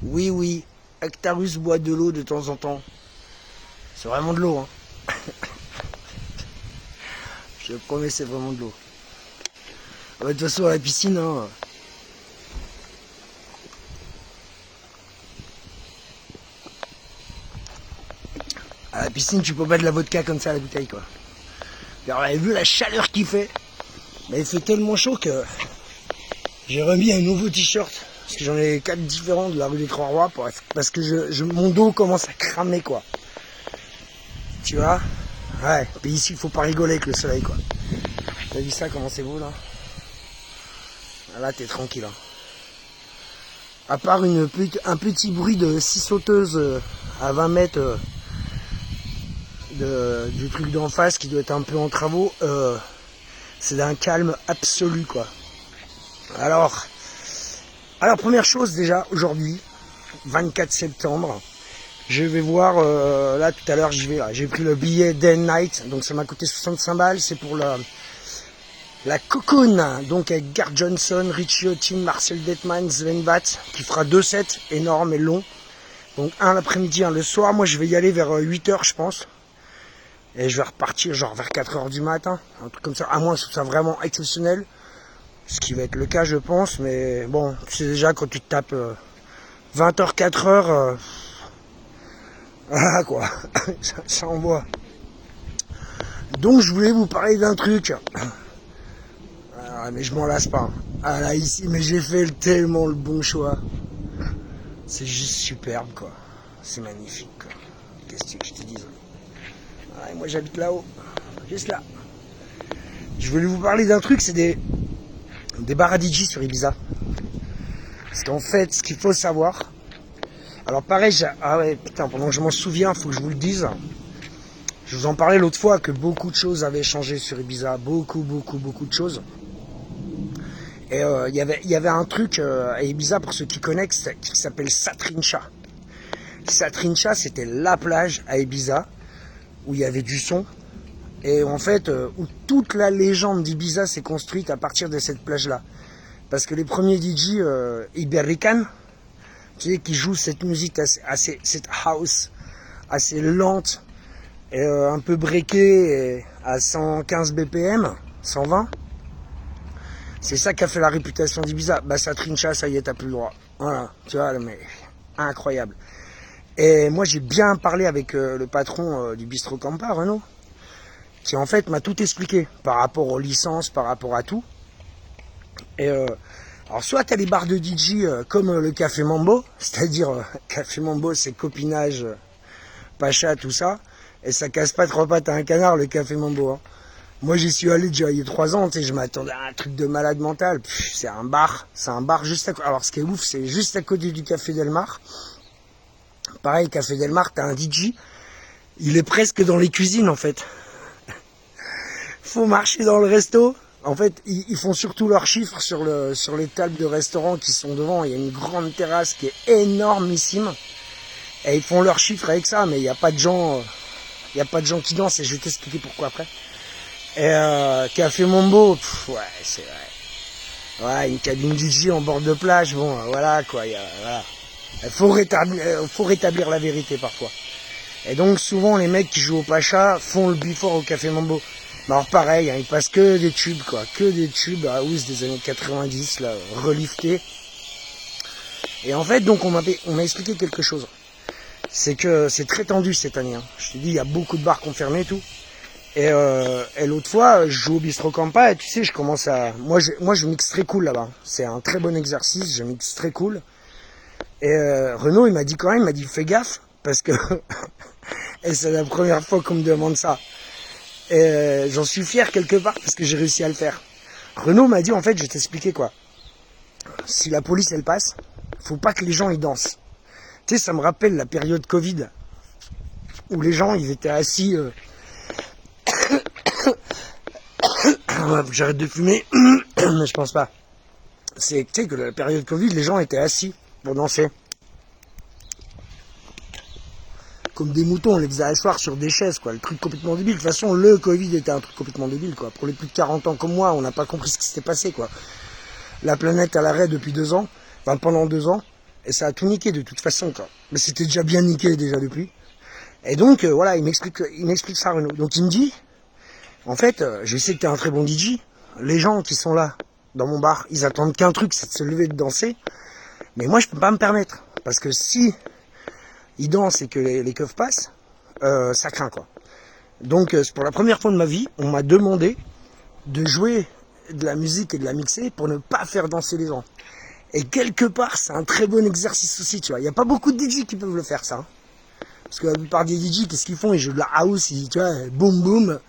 Oui, oui, Actarus boit de l'eau de temps en temps. C'est vraiment de l'eau, hein. Je te promets, c'est vraiment de l'eau. De toute façon, à la piscine, hein. À la piscine, tu peux pas de la vodka comme ça à la bouteille, quoi. Alors, vous avez vu la chaleur qu'il fait? Mais il fait tellement chaud que j'ai remis un nouveau t-shirt. Parce que j'en ai 4 différents de la rue des Trois-Rois. Parce que mon dos commence à cramer, quoi. Tu vois? Ouais, puis ici, il faut pas rigoler avec le soleil, quoi. T'as vu ça, comment c'est beau, là? Là, t'es tranquille, hein. À part un petit bruit de scie sauteuse à 20 mètres du truc d'en face qui doit être un peu en travaux, c'est d'un calme absolu, quoi. Alors, première chose déjà, aujourd'hui, 24 septembre, je vais voir, là tout à l'heure j'ai pris le billet Day and Night, donc ça m'a coûté 65 balles, c'est pour la Cocoon, donc avec Garth Johnson, Richie Houghton, Marcel Detman, Sven Vath, qui fera 2 sets énormes et longs. Donc un l'après-midi, un le soir. Moi je vais y aller vers 8h je pense. Et je vais repartir genre vers 4h du matin. Un truc comme ça, à moins que ce soit vraiment exceptionnel. Ce qui va être le cas je pense. Mais bon, tu sais déjà quand tu te tapes 20h, 4h, voilà quoi, ça envoie. Donc je voulais vous parler d'un truc. Ah, mais je m'en lasse pas. Ah là ici, mais j'ai fait tellement le bon choix. C'est juste superbe quoi. C'est magnifique quoi. Qu'est-ce que je te dise? Ah, moi j'habite là-haut, juste là. Je voulais vous parler d'un truc, c'est des bars à DJ sur Ibiza. Parce qu'en fait, ce qu'il faut savoir. Alors pareil, ah ouais putain, pendant que je m'en souviens, faut que je vous le dise. Je vous en parlais l'autre fois que beaucoup de choses avaient changé sur Ibiza. Beaucoup de choses. Et il y avait un truc à Ibiza, pour ceux qui connaissent, qui s'appelle Satrincha. Satrincha, c'était la plage à Ibiza, où il y avait du son. Et en fait, où toute la légende d'Ibiza s'est construite à partir de cette plage-là. Parce que les premiers DJ Iberican, tu sais, qui jouent cette musique cette house assez lente, et un peu breakée, et à 115 BPM, 120, c'est ça qui a fait la réputation d'Ibiza. Bah ça trincha, ça y est, t'as plus le droit. Voilà, tu vois, mais incroyable. Et moi j'ai bien parlé avec le patron du Bistro Campa, Renaud, qui en fait m'a tout expliqué par rapport aux licences, par rapport à tout. Et alors soit t'as les bars de DJ comme le Café Mambo, c'est-à-dire Café Mambo c'est copinage, pacha, tout ça, et ça casse pas trois pattes à un canard le Café Mambo, hein. Moi j'y suis allé déjà il y a 3 ans, tu sais, je m'attendais à un truc de malade mental. C'est un bar juste à côté. Alors ce qui est ouf, c'est juste à côté du Café Del Mar. Pareil, Café Del Mar, t'as un DJ, il est presque dans les cuisines en fait. Faut marcher dans le resto. En fait, ils font surtout leurs chiffres sur les tables de restaurants qui sont devant. Il y a une grande terrasse qui est énormissime. Et ils font leurs chiffres avec ça, mais il n'y a pas de gens, qui dansent, et je vais t'expliquer pourquoi après. Et Café Mambo, ouais, c'est vrai. Ouais, une cabine DJ en bord de plage, bon, voilà quoi. Voilà. Il faut rétablir la vérité parfois. Et donc souvent les mecs qui jouent au Pacha font le before au Café Mambo. Mais alors pareil, hein, ils passent que des tubes quoi, que des tubes à house des années 90 là, reliftés. Et en fait donc on m'a expliqué quelque chose. C'est que c'est très tendu cette année. Hein. Je te dis, il y a beaucoup de bars confirmés et tout. Et l'autre fois, je joue au Bistro Campa et tu sais, je commence à... Moi, je mixe très cool là-bas. C'est un très bon exercice, je mixe très cool. Et Renaud, il m'a dit quand même, il m'a dit, fais gaffe, parce que... et c'est la première fois qu'on me demande ça. Et j'en suis fier quelque part, parce que j'ai réussi à le faire. Renaud m'a dit, en fait, je vais t'expliquer quoi. Si la police, elle passe, faut pas que les gens, ils dansent. Tu sais, ça me rappelle la période Covid, où les gens, ils étaient assis... J'arrête de fumer, mais je pense pas. C'est tu sais que la période Covid, les gens étaient assis pour danser. Comme des moutons, on les faisait asseoir sur des chaises, quoi. Le truc complètement débile. De toute façon, le Covid était un truc complètement débile, quoi. Pour les plus de 40 ans comme moi, on n'a pas compris ce qui s'était passé, quoi. La planète à l'arrêt depuis 2 ans, enfin pendant 2 ans, Et ça a tout niqué de toute façon, quoi. Mais c'était déjà bien niqué déjà depuis. Et donc, voilà, il m'explique ça, Renaud. Donc il me dit, en fait, je sais que t'es un très bon DJ. Les gens qui sont là, dans mon bar, ils attendent qu'un truc, c'est de se lever et de danser. Mais moi, je peux pas me permettre. Parce que si ils dansent et que les keufs passent, ça craint, quoi. Donc, pour la première fois de ma vie, on m'a demandé de jouer de la musique et de la mixer pour ne pas faire danser les gens. Et quelque part, c'est un très bon exercice aussi, tu vois. Il n'y a pas beaucoup de DJ qui peuvent le faire, ça. Hein. Parce que la plupart des DJ, qu'est-ce qu'ils font? Ils jouent de la house, tu vois, boum boum.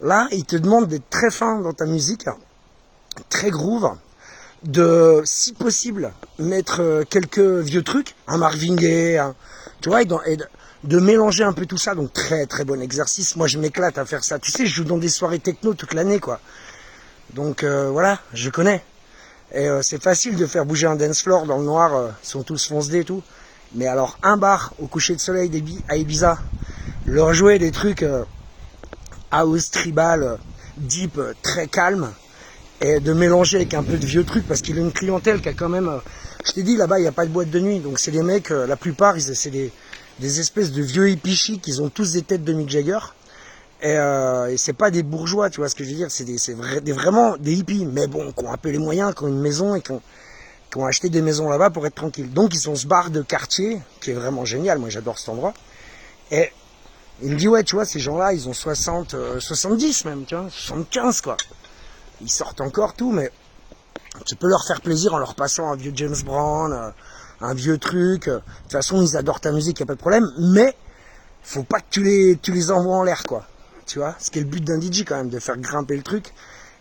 Là, ils te demandent d'être très fin dans ta musique, très groove, de, si possible, mettre quelques vieux trucs, un Marvin Gaye, tu vois, et de mélanger un peu tout ça. Donc très très bon exercice. Moi, je m'éclate à faire ça. Tu sais, je joue dans des soirées techno toute l'année, quoi. Donc voilà, je connais. Et c'est facile de faire bouger un dance floor dans le noir, ils sont tous foncedés et tout. Mais alors un bar au coucher de soleil à Ibiza, leur jouer des trucs house, tribal, deep, très calme, et de mélanger avec un peu de vieux trucs, parce qu'il a une clientèle qui a quand même... je t'ai dit, là-bas, il n'y a pas de boîte de nuit, donc c'est des mecs, la plupart, c'est des espèces de vieux hippies chics, ils ont tous des têtes de Mick Jagger. Et c'est pas des bourgeois, tu vois ce que je veux dire, c'est vraiment des hippies, mais bon, qui ont un peu les moyens, qui ont une maison et qui ont acheté des maisons là-bas pour être tranquilles. Donc ils ont ce bar de quartier, qui est vraiment génial, moi j'adore cet endroit. Et il me dit, ouais, tu vois, ces gens-là, ils ont 60, 70 même, tu vois, 75 quoi. Ils sortent encore tout, mais tu peux leur faire plaisir en leur passant un vieux James Brown, un vieux truc. De toute façon, ils adorent ta musique, y a pas de problème, mais faut pas que tu les envoies en l'air, quoi. Tu vois, ce qui est le but d'un DJ quand même, de faire grimper le truc.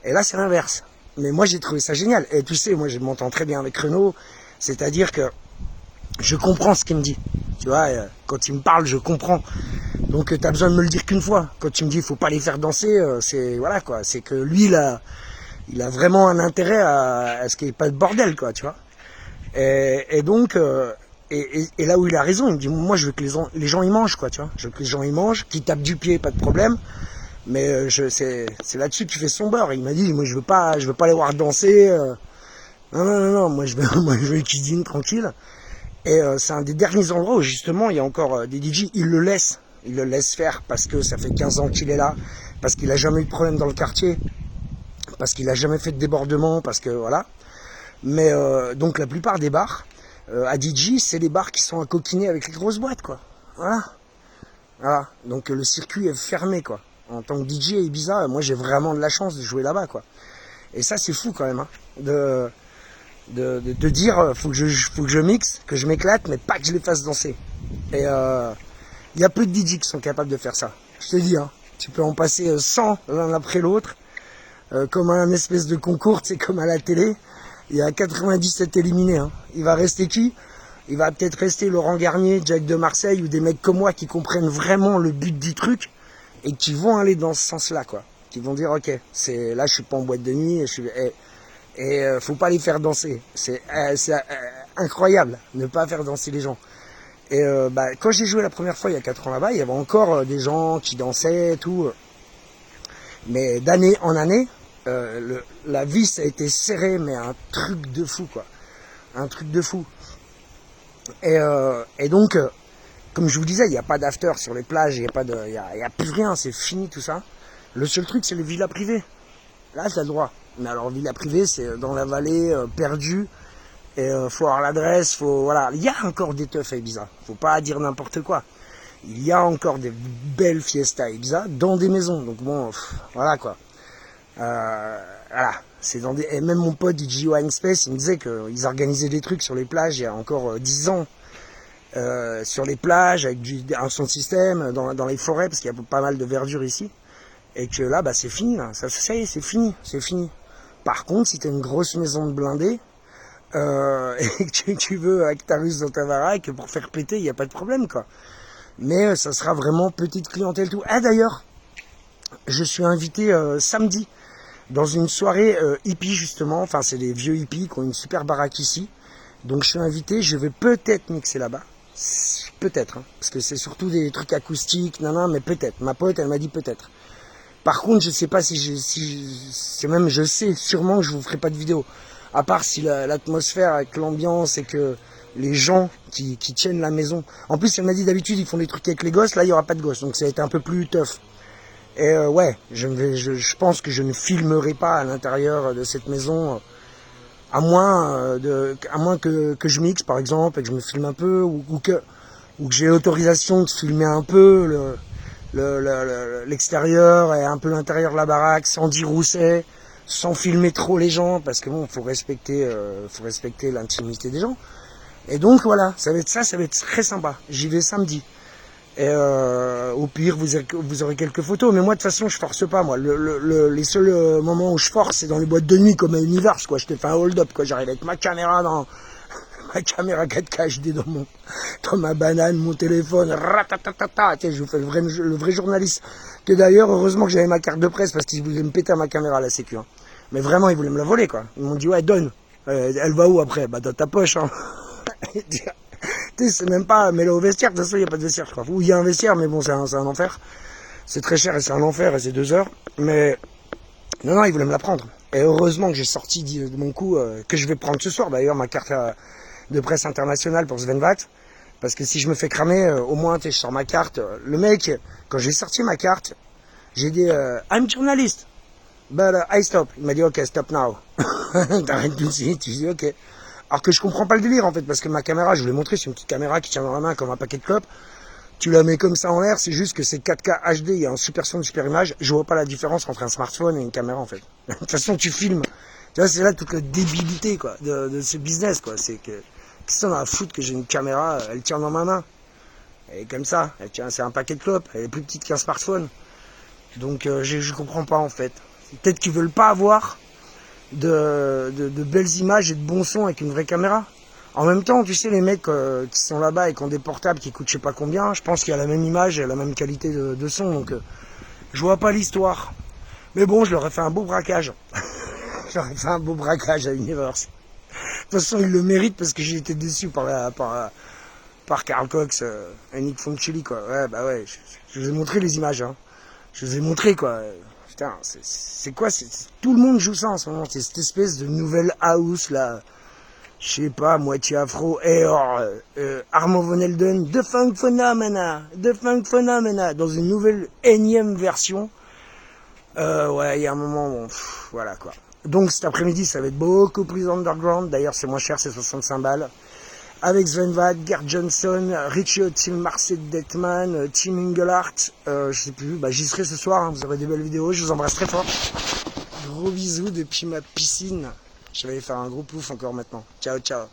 Et là, c'est l'inverse. Mais moi, j'ai trouvé ça génial. Et tu sais, moi, je m'entends très bien avec Renaud. C'est-à-dire que je comprends ce qu'il me dit. Tu vois, quand il me parle, je comprends. Donc, t'as besoin de me le dire qu'une fois. Quand tu me dis, il faut pas les faire danser, c'est voilà quoi. C'est que lui, il a vraiment un intérêt à ce qu'il n'y ait pas de bordel, quoi. Tu vois. Et donc. Et là où il a raison, il me dit, moi je veux que les gens ils mangent, quoi, tu vois. Je veux que les gens ils mangent, qu'ils tapent du pied, pas de problème. Mais c'est là-dessus qu'il fait son beurre. Il m'a dit, moi je veux pas les voir danser. Non, moi je veux qu'ils cuisinent tranquille. Et c'est un des derniers endroits où justement il y a encore des DJ, ils le laissent faire parce que ça fait 15 ans qu'il est là, parce qu'il a jamais eu de problème dans le quartier, parce qu'il a jamais fait de débordement, parce que voilà. Mais donc la plupart des bars, à DJ, c'est les bars qui sont à coquiner avec les grosses boîtes, quoi. Voilà. Donc le circuit est fermé, quoi. En tant que DJ à Ibiza, moi j'ai vraiment de la chance de jouer là-bas, quoi. Et ça c'est fou quand même, hein, de dire faut que je mixe, que je m'éclate, mais pas que je les fasse danser. Et y a peu de DJ qui sont capables de faire ça. Je te dis, hein, tu peux en passer 100 l'un après l'autre, comme un espèce de concours, c'est comme à la télé. Il y a 97 éliminés. Hein. Il va rester qui? Il va peut-être rester Laurent Garnier, Jack de Marseille ou des mecs comme moi qui comprennent vraiment le but du truc et qui vont aller dans ce sens-là, quoi. Qui vont dire, ok, là je suis pas en boîte de nuit faut pas les faire danser. C'est incroyable, ne pas faire danser les gens. Et quand j'ai joué la première fois il y a 4 ans là-bas, il y avait encore des gens qui dansaient et tout. Mais d'année en année, la vis a été serrée, mais un truc de fou, quoi. Un truc de fou. Et donc, comme je vous disais, il n'y a pas d'after sur les plages, il n'y a plus rien, c'est fini tout ça. Le seul truc, c'est les villas privées. Là, t'as le droit. Mais alors, villa privée, c'est dans la vallée, perdue. Et faut avoir l'adresse, voilà. Il y a encore des teufs à Ibiza. Faut pas dire n'importe quoi. Il y a encore des belles fiestas à Ibiza dans des maisons. Donc bon, voilà quoi. Voilà. C'est dans et même mon pote DJ Wine Space, il me disait qu'ils organisaient des trucs sur les plages il y a encore 10 ans. Sur les plages, avec un son système, dans les forêts, parce qu'il y a pas mal de verdure ici. Et que là, c'est fini, là. Ça y est, c'est fini. Par contre, si tu as une grosse maison de blindés, et que tu veux avec ta russe dans ta baraque, pour faire péter, il n'y a pas de problème, quoi. Mais ça sera vraiment petite clientèle, tout. Ah, d'ailleurs, je suis invité samedi dans une soirée hippie, justement. Enfin, c'est des vieux hippies qui ont une super baraque ici. Donc, je suis invité, je vais peut-être mixer là-bas. Peut-être, hein, parce que c'est surtout des trucs acoustiques, mais peut-être. Ma pote, elle m'a dit peut-être. Par contre, je sais pas je sais sûrement que je vous ferai pas de vidéo. À part si l'atmosphère avec l'ambiance et que les gens qui tiennent la maison. En plus, elle m'a dit d'habitude ils font des trucs avec les gosses, là il y aura pas de gosses, donc ça va être un peu plus tough. Et ouais, je pense que je ne filmerai pas à l'intérieur de cette maison, à moins que je mixe par exemple et que je me filme un peu, ou que j'ai l'autorisation de filmer un peu l'extérieur et un peu l'intérieur de la baraque sans dire où c'est, sans filmer trop les gens, parce que bon, faut respecter l'intimité des gens. Et donc voilà, ça va être très sympa. J'y vais samedi. Et au pire, vous aurez quelques photos. Mais moi, de toute façon, je force pas. Moi, les seuls moments où je force, c'est dans les boîtes de nuit comme à Univers, quoi. Je te fais un hold-up, quoi. J'arrive avec ma caméra ma caméra 4K HD dans ma banane, mon téléphone, ratatatata. Tiens, je vous fais le vrai journaliste. Que d'ailleurs, heureusement que j'avais ma carte de presse parce qu'ils voulaient me péter à ma caméra à la sécu. Hein. Mais vraiment, ils voulaient me la voler, quoi. Ils m'ont dit, ouais, donne. Elle va où après? Bah, dans ta poche, hein. C'est même pas mêlé au vestiaire, de toute façon il n'y a pas de vestiaire je crois. Ou il y a un vestiaire mais bon c'est un enfer. C'est très cher et c'est un enfer et c'est 2 heures. Mais non, ils voulaient me la prendre. Et heureusement que j'ai sorti de mon coup, que je vais prendre ce soir d'ailleurs ma carte de presse internationale pour Svenvat. Parce que si je me fais cramer, au moins je sors ma carte. Le mec, quand j'ai sorti ma carte, j'ai dit I'm journalist. But I stop. Il m'a dit ok stop now. T'arrêtes tout de suite, tu dis ok. Alors que je comprends pas le délire en fait, parce que ma caméra, je vous l'ai montré, c'est une petite caméra qui tient dans la main comme un paquet de clopes. Tu la mets comme ça en l'air, c'est juste que c'est 4K HD, il y a un super son, une super image. Je vois pas la différence entre un smartphone et une caméra en fait. De toute façon, tu filmes. Tu vois, c'est là toute la débilité quoi, de ce business quoi. C'est que qu'est-ce qu'on a à foutre que j'ai une caméra, elle tient dans ma main. Elle est comme ça, elle tient, c'est un paquet de clopes, elle est plus petite qu'un smartphone. Donc je comprends pas en fait. Peut-être qu'ils veulent pas avoir de belles images et de bons sons avec une vraie caméra. En même temps, tu sais, les mecs qui sont là-bas et qui ont des portables qui coûtent je sais pas combien, je pense qu'il y a la même image et la même qualité de son, donc je vois pas l'histoire. Mais bon, je leur ai fait un beau braquage. Je leur ai fait un beau braquage à Universe. De toute façon, ils le méritent parce que j'ai été déçu par Carl Cox et Nick Funcilli, quoi. Ouais, bah ouais, je vous ai montré les images, hein. Je vous ai montré, quoi. Putain, c'est quoi tout le monde joue ça en ce moment, c'est cette espèce de nouvelle house là, je sais pas, moitié afro, et Armand Van Helden, The Funk Phenomena, dans une nouvelle énième version. Ouais, il y a un moment, bon, voilà quoi. Donc cet après-midi, ça va être beaucoup plus underground, d'ailleurs c'est moins cher, c'est 65 balles. Avec Svenvat, Gerd Johnson, Richie Houghton, Marcel Detman, Tim Engelhardt, je sais plus, bah j'y serai ce soir, hein, vous aurez des belles vidéos, je vous embrasse très fort. Gros bisous depuis ma piscine. Je vais aller faire un gros pouf encore maintenant. Ciao, ciao.